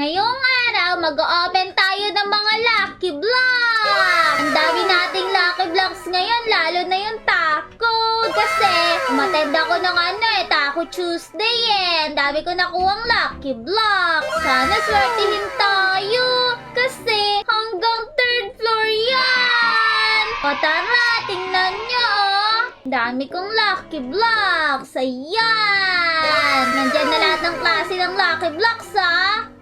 Ngayong araw, mag-open tayo ng mga Lucky Blocks! Ang dami nating Lucky Blocks ngayon, lalo na yung taco. Kasi, umattend ako ng Taco Tuesday Ang dami ko nakuhang Lucky Blocks. Sana swertihin tayo. Kasi, hanggang 3rd floor yan! O tara, tingnan nyo Dami kong Lucky Blocks. Ayan! Nandyan na lahat ng klase ng Lucky Blocks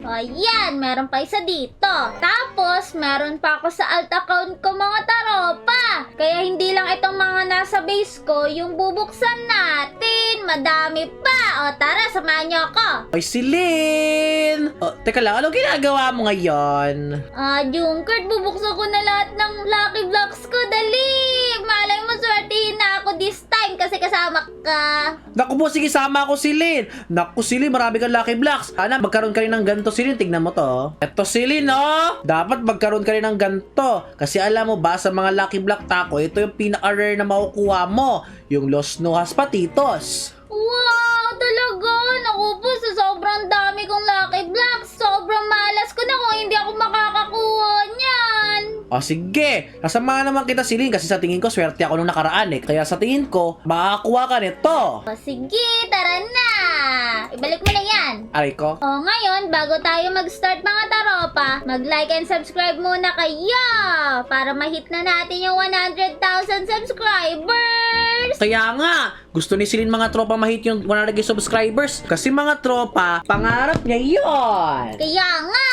Ayan, meron pa isa dito. Tapos, meron pa ako sa alt account ko mga taropa. Kaya hindi lang itong mga nasa base ko yung bubuksan natin. Madami pa. O tara, samahan niyo ako. Ay, si Lynn! Oh, teka lang, ano ginagawa mo ngayon? Junkert, bubuksan ko na lahat ng Lucky Blocks ko. Dali! Malay mo, swertihin na ako this time kasi kasama ka. Naku po, sige, sama ako si Lynn. Naku, si Lynn, marami kang Lucky Blocks. Sana magkaroon ka rin ng ganito, si Lynn. Tignan mo to. Eto si Lynn, dapat magkaroon ka rin ng ganito. Kasi alam mo ba, sa mga Lucky Block taco, ito yung pinaka-rare na makukuha mo. Yung Los Nujas Patitos. Wow! Talaga? Naku po, sa sobrang dami kong Lucky Blocks, sobrang malas ko na kung hindi ako makakakuha niyan. O sige, kasama naman kita si Lynn kasi sa tingin ko swerte ako nung nakaraan Kaya sa tingin ko, makakakuha ka nito. O sige, tara na! Ibalik mo na yan. Aray ko. O ngayon, bago tayo mag-start mga taropa, mag-like and subscribe muna kayo para ma-hit na natin yung 100,000 subscribers! Kaya nga, gusto ni Celine mga tropa mahit yung 100 subscribers. Kasi mga tropa, pangarap niya yun. Kaya nga!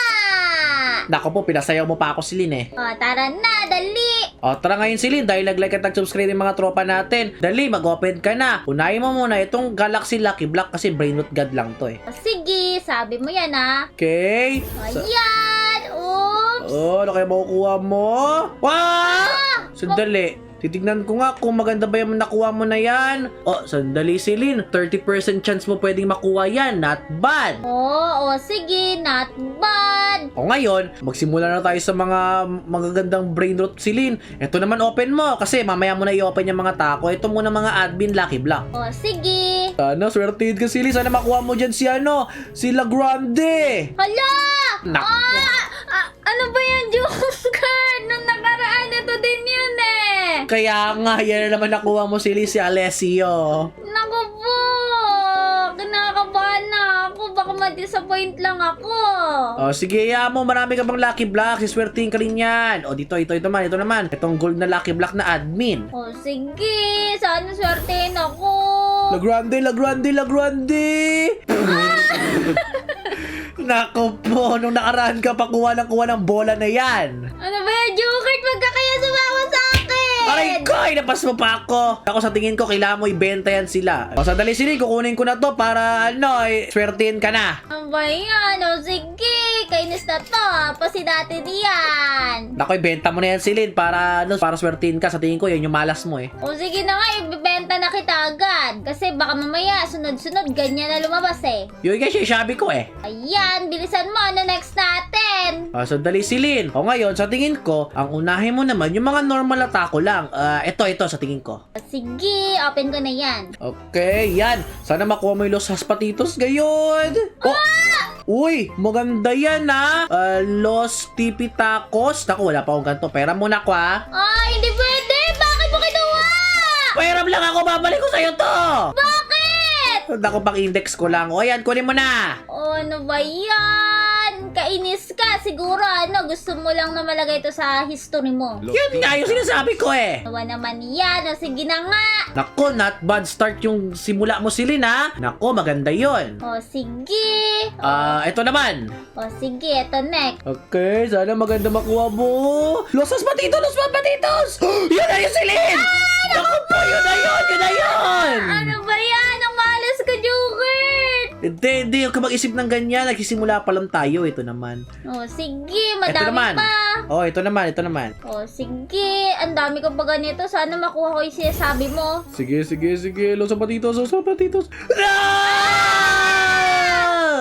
Nako po, pinasayaw mo pa ako Celine O tara na, dali! O tara ngayon Celine, dahil nag-like at nag-subscribe yung mga tropa natin. Dali, mag-open ka na. Unahin mo muna itong Galaxy Lucky Block kasi Brainrot God lang to O sige, sabi mo yan Okay. Ayan! Oops! Ano kaya makukuha mo? Wow! Sandali. Titignan ko nga kung maganda ba yung nakuha mo na yan. Sandali Celine. 30% chance mo pwedeng makuha yan. Not bad. O sige, not bad. O ngayon, magsimula na tayo sa mga magagandang brain rot Celine. Ito naman open mo kasi mamaya mo na i-open yung mga taco. Ito muna mga admin Lucky Block. O sige. Sana swertihin ka Celine. Sana makuha mo dyan si La Grande. Hala! Naku. Ano ba yan, Joker? Nung nakaraan, ito din yun Kaya nga, yan na naman nakuha mo si Alessio. Naku po! Kinakabahan na ako. Baka ma-disappoint lang ako. Sige, mo. Marami ka bang Lucky Blocks. Iswertihin ka rin yan. Ito naman. Itong gold na Lucky Block na admin. Sige. Sana swertihin ako. La Grande. Nako po, nung nakaraan ka pa kuha ng bola na yan. Ano ba yan, Joker? Wag ka kaya sumawa sa akin. Aray ko, inapas mo pa ako. Ako sa tingin ko, kailangan mo ibenta yan sila. Sandali Celine, kukunin ko na to para swertihin ka na. Ano ba yan? Sige. Kainis na to. Pasidati diyan. Nako, ibenta mo na yan Celine para swertihin ka. Sa tingin ko, yan yung malas mo Sige na nga, ibibenta na kita agad. Kasi baka mamaya, sunod-sunod, ganyan na lumabas Yun guys, yung sabi ko Ayan, bilisan mo. Ano next natin? Sandali Celine. Ngayon, sa tingin ko, ang unahin mo naman, yung mga normal na taco lang. Ito sa tingin ko. Sige, open ko na yan. Okay, yan. Sana makuha mo yung Los Patitos ngayon. Uy, maganda yan Los Tipi Tacos. Naku, wala pa akong ganito. Pera muna ko Hindi pwede. Bakit mo kinuha? Pera lang ako, babalik ko sa'yo to. Bakit? Naku, pang index ko lang. Ayan, kunin mo na. Ano ba yan? Kainis ka. Siguro, gusto mo lang na malagay ito sa history mo. Yan nga yung sinasabi ko Nawa naman yan. Sige na nga. Naku, not bad start yung simula mo Celine Naku, maganda yun. Sige. Ito naman. Sige. Ito next. Okay, sana maganda makuha mo. Los Patitos! Yun na yun, Celine! Naku po, yun na yun! Ano ba yan? Ang malas ko, Joker! Hindi huwag ka mag-isip ng ganyan. Nagsisimula pa lang tayo. Ito naman. Sige. Ito Madami naman. pa. Ito naman. Sige. Ang dami ko pa ganito. Sana makuha ko yung sinasabi mo. Sige. Los Patitos.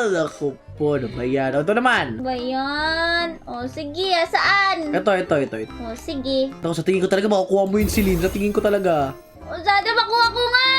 Naku po, ano ba yan? Ito naman. Ano ba yan? Sige. Saan? Ito. Sige. Ako, sa tingin ko talaga makukuha mo yun, Celine. Sa tingin ko talaga. Sana makuha ko nga!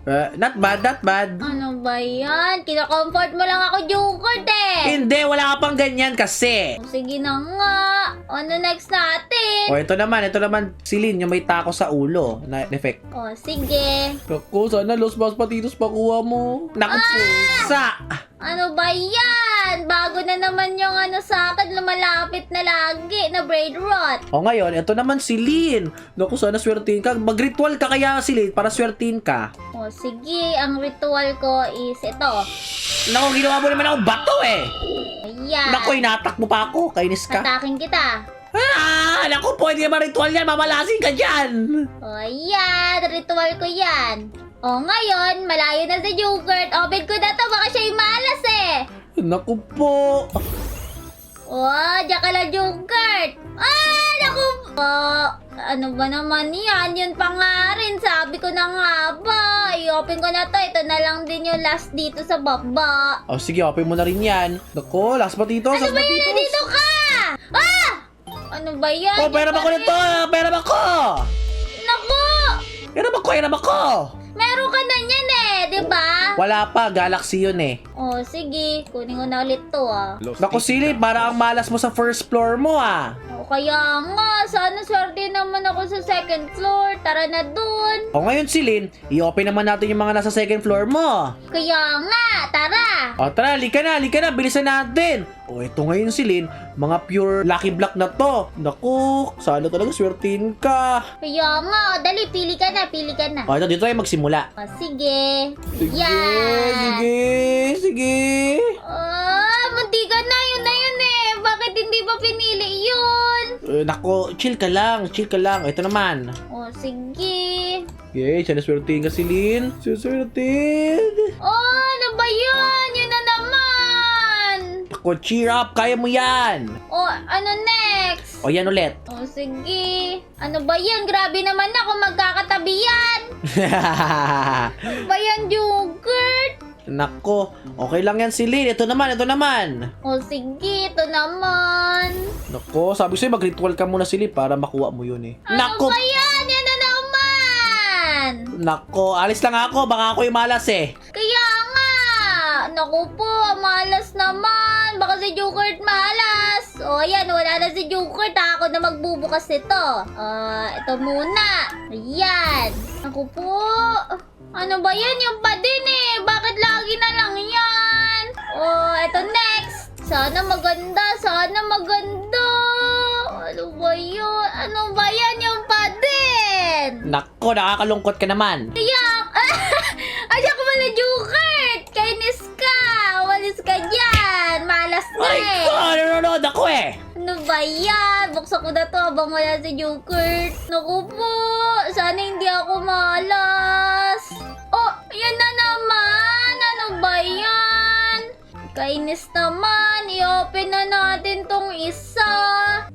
Not bad, not bad. Ano ba yan? Kina-comfort mo lang ako, Joker, Hindi, wala ka pang ganyan kasi. O, sige na nga. Ano next natin? O, ito naman, Celine, yung may tako sa ulo na effect. O, sige. Naku, sana Los Paspatitos pakuha mo. Naku, pusa. Ano ba yan? Bago na naman yung ano sa akin, lumalapit na lagi na braid rot. O ngayon, ito naman si Lynn. Naku, sana swertihin ka. Mag-ritual ka kaya si Lynn para swertihin ka. O sige, ang ritual ko is ito. Naku, ginawa mo naman ako bato eh. Ayan. Naku, inatak mo pa ako. Kainis ka. Atakin kita. Naku, pwede naman ritual yan. Mamalasin ka dyan. O ayan, ritual ko yan. O ngayon, malayo na si Joker. Open ko na to, baka siya yung malas eh. Naku po. Oh, diyan ka lang, Joker. Naku. Ano ba naman yan? Yun pa nga rin. Sabi ko na nga ba. I-open ko na to. Ito na lang din yung last dito sa baba. O sige, open mo na rin yan. Naku, last patitos. Ano ba yan? Nandito ka! Ano ba yan? Oh, pera ba ko nito? Pera ba ko? Naku! Pera ba ko? Meron ka na yan eh, di ba? Wala pa, Galaxy yun eh. Oh, sige. Kunin ko na ulit to Naku, Silly, para ang malas mo sa first floor mo ah. O kaya nga, sana swerte naman ako sa second floor. Tara na dun. O ngayon, Silin, i-open naman natin yung mga nasa second floor mo. Kaya nga, tara. O tara, lika na, bilisan natin. O ito ngayon, Silin, mga pure lucky block na to. Naku, sana talaga swertihin ka. Kaya nga, dali, pili ka na. O ito, dito tayo magsimula. O, sige. Sige. Munti ka na, yun na yun eh. Bakit hindi ba pinili yun? Naku, chill ka lang. Ito naman. O, sige. Okay, sana swertihin ka, Silin. Swertihin. Ano ba yun? Yun na naman. Naku, cheer up. Kaya mo yan. O, ano next? O yan ulit. O, sige. Ano ba yan? Grabe naman na kung magkakatabi yan. Ano ba yan, Joker? Nako, okay lang yan, Silin. Ito naman. O, sige. Ito naman. Nako, sabi sa'yo, mag-ritual ka muna, Silin, para makuha mo yun eh. Ano ba yan? Yan na naman. Nako, alis lang ako. Baka ako yung malas eh. Kaya nga. Naku po, malas naman. Baka si Joker malas. O, ayan. Wala na si Joker. Ako na magbubukas nito. Ito muna. Ayan. Naku po. Ano ba yan? Yung pa din eh. Bakit lagi na lang yan? Ito next. Sana maganda. Ano ba yun? Ano ba yan? Yung pa din. Nako, nakakalungkot ka naman. Asya ko pala, Joker! Kainis ka! Walis ka dyan! Malas na Ay, eh! ko, nanonood ako eh. Ano ba yan? Buksan ko na to habang wala si Joker. Naku po! Sana hindi ako malas. Oh, yan na naman! Ano ba yan? Kainis naman. I-open na natin tong isa.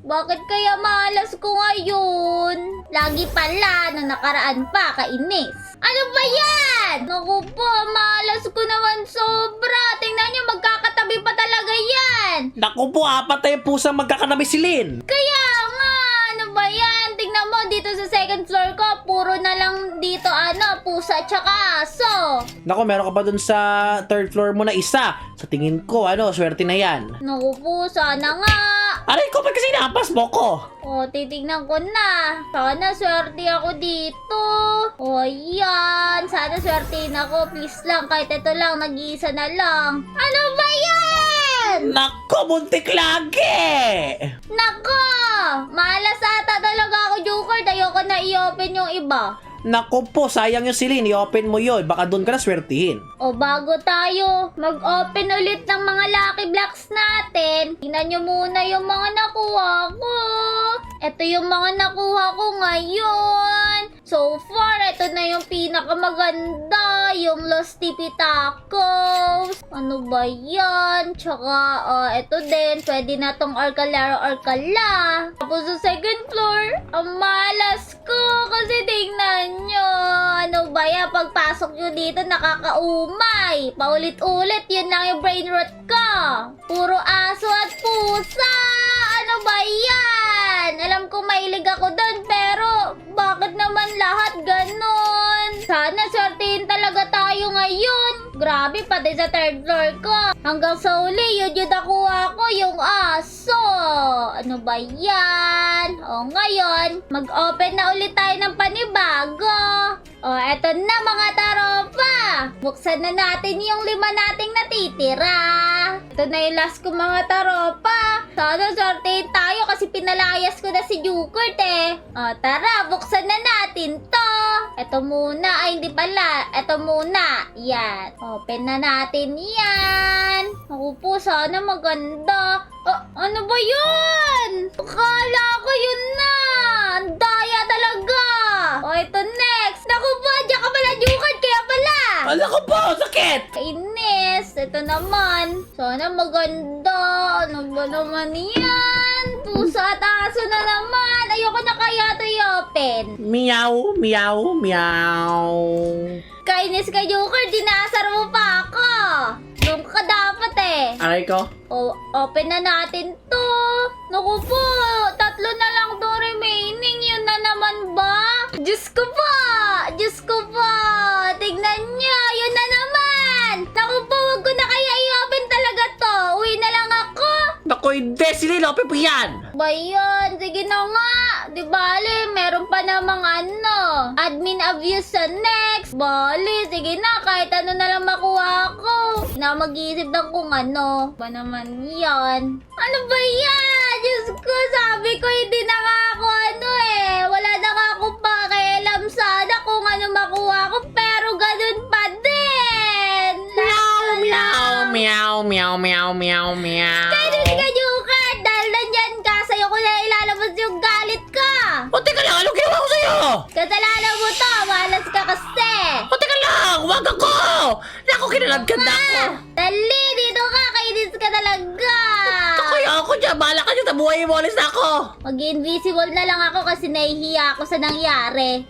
Bakit kaya malas ko ngayon? Lagi pala, nung nakaraan pa, kainis. Ano ba yan? Naku po, malas ko naman sobra. Tingnan nyo, magkakatabi pa talaga yan. Naku po, apat na yung pusang magkakanabi, Silin. Kaya nga, ano ba yan? Tingnan mo, dito sa second floor ko, puro na lang dito, pusa tsaka aso. Naku, meron ka pa dun sa third floor mo na isa. Sa tingin ko, swerte na yan. Naku po, sana nga. Aray ko, ba't kasi napas mo ko? Titignan ko na. Sana swerte ako dito. Yan. Sana swertein ako. Please lang, kahit ito lang, nag-iisa na lang. Ano ba yan? Naku, muntik lagi. Nako! Malas ata talaga ako, Joker. Ayoko na i-open yung iba. Naku po, sayang yung Silin. I-open mo yun. Baka doon ka na swertihin. Bago tayo mag-open ulit ng mga lucky blocks natin, tingnan nyo muna yung mga nakuha ko. Ito yung mga nakuha ko ngayon. So far, ito na yung pinakamaganda. Yung Los Tipi Tacos. Ano ba yan? Tsaka, ito din. Pwede na tong Arcalaro. Tapos sa second floor, ang malas ko. Kasi tingnan nyo. Ano ba yan? Pagpasok nyo dito, nakakaumay. Paulit-ulit, yun lang yung brain rot ko. Puro aso at pusa. Ano ba yan? Alam ko mahilig ako doon, pero bakit naman lahat ganon? Sana swertihin talaga grabe, pati sa third floor ko. Hanggang sa uli, yun yung nakuha ko, yung aso. Ano ba yan? O ngayon, mag-open na ulit tayo ng panibago. O, eto na mga taropa. Buksan na natin yung 5 nating natitira. Ito na yung last ko mga taropa. Sana sortein tayo kasi pinalayas ko na si Jukert eh. O, tara, buksan na natin to. Ito muna. Ay, hindi pala. Ito muna. Yan. Open na natin yan. Ako po, sana maganda. Ano ba yun? Akala ko yun na. Ang daya talaga. O, ito next. Naku po, diyan ka pala, Jukert. Kaya pala. Ala ko po, sakit! Kainis. Ito naman. Sana maganda. Ano ba naman yan? Pusa at aso na naman. Ayoko na kaya ito i-open. Meow, meow, meow. Kainis ka, Joker. Dinasar mo pa ako. Doon ka dapat eh. Aray ko. O, open na natin to. Naku po, 3 na lang to remaining. Yun na naman ba? Diyos ko po! Diyos ko po! Tignan nyo, yun na naman! Naku po, wag ko na kaya i-open talaga to. Uwi na lang ako. Naku, hindi. Silin, open po yan. Ba yun? Sige na nga. Di bale, meron pa namang admin abuse sa next. Bale, sige na, kahit ano na lang makuha ko. Na mag-iisip ng kung ano. Ba naman yan? Ano ba yan? Diyos ko, sabi ko hindi na nga ako wala na nga akong pakialam sana kung ano makuha ko, pero ganun pa din. Meow, meow, meow, meow, meow, meow. Kainis ka, Joker! Dahil nandyan ka, sa'yo ko na ilalabas yung galit ka! O, teka lang, anong ginawa ko sa'yo? Kasalanan mo to, malas ka kasi! O, teka lang, wag ako! Naku, kinalagkanda ako. Dali, dito ka, kainis ka talaga! Kaya ako dyan, bahala ka dyan sa buhay mo, alis na ako. Mag-invisible na lang ako kasi nahihiya ako sa nangyari.